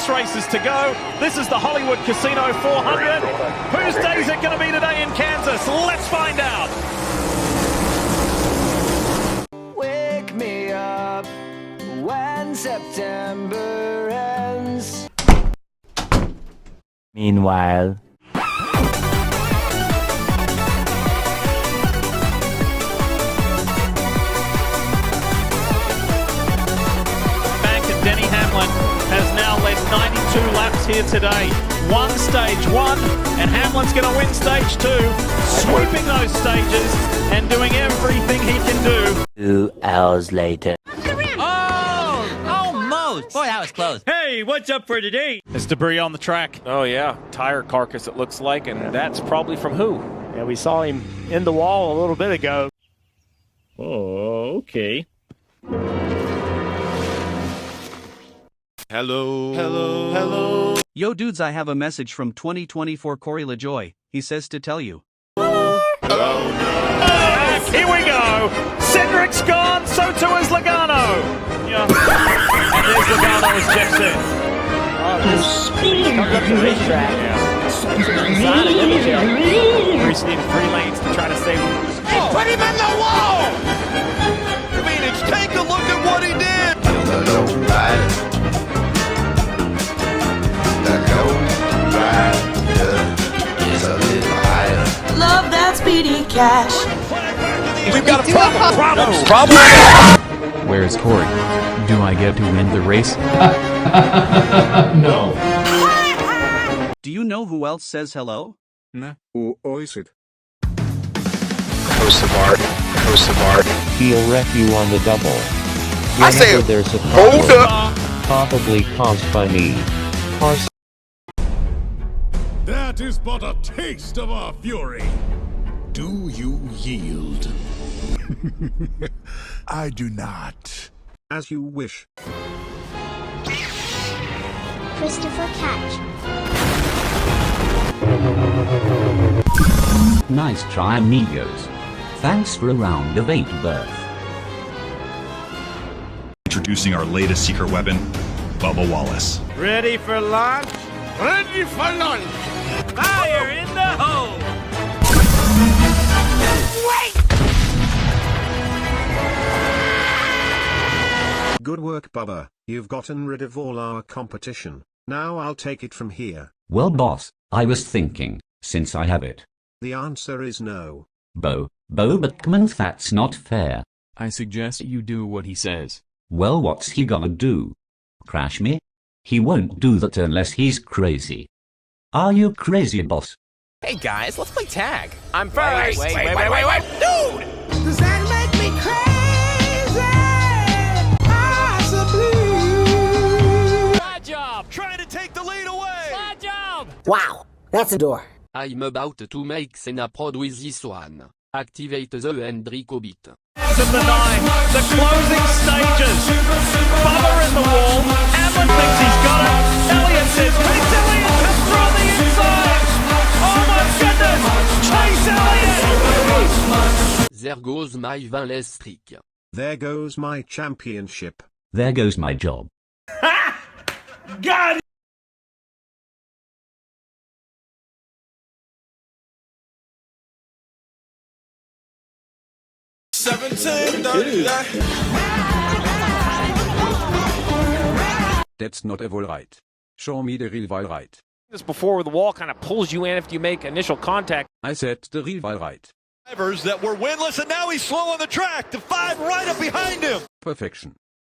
6 races to go. This is the Hollywood Casino 400. Whose day is it going to be today in Kansas? Let's find out. Wake me up when September ends. Meanwhile, Denny Hamlin has now led 92 laps here today. Won stage 1, and Hamlin's going to win stage 2, sweeping those stages and doing everything he can do. 2 hours later. Oh, almost. Boy, that was close. Hey, what's up for today? There's debris on the track. Oh yeah, tire carcass it looks like, and that's probably from who? Yeah, we saw him in the wall a little bit ago. Oh, okay. Hello. Yo dudes, I have a message from 2024 Corey LaJoy. He says to tell you. Here we go. Cedric's gone, so too is Logano. Yeah. And there's Logano, as Jeff said. Comes up the racetrack. Reese needed 3 lanes to try to save him. Put him in the wall! Phoenix, take a look at what he did! Love that speedy cash. We've got a problem! Where's Corey? Do I get to win the race? No. Do you know who else says hello? No. Who is it? Kosovar. He'll wreck you on the double. I say, there's a hold up! Probably caused by me. That is but a taste of our fury. Do you yield? I do not. As you wish. Christopher Catch. Nice try, amigos. Thanks for a round of 8 birth. Introducing our latest secret weapon, Bubba Wallace. Ready for launch? Ready for lunch! Fire in the hole! Good work, Bubba. You've gotten rid of all our competition. Now I'll take it from here. Well, boss, I was thinking, since I have it. The answer is no. Bo, but come on, that's not fair. I suggest you do what he says. Well, what's he gonna do? Crash me? He won't do that unless he's crazy. Are you crazy, boss? Hey guys, let's play tag. I'm first! Wait! Dude! Does that make me crazy? Possibly. Bad job! Trying to take the lead away! Bad job! Wow, that's a door. I'm about to make Senapod with this one. Activate the Enrico beat. Of the 9, the closing stages. Bubba in the wall. Hamlin thinks he's got it. Elliott says, Chase Elliott comes through on the inside. Oh my goodness! Chase Elliott! There goes my winless streak. There goes my championship. There goes my job. Ha! Got it! That's not a wall right. Show me the real wall right. This before the wall kind of pulls you in after you make initial contact. I said the real wall right. Drivers that were winless, and now he's slow on the track. The 5 right up behind him. Perfection.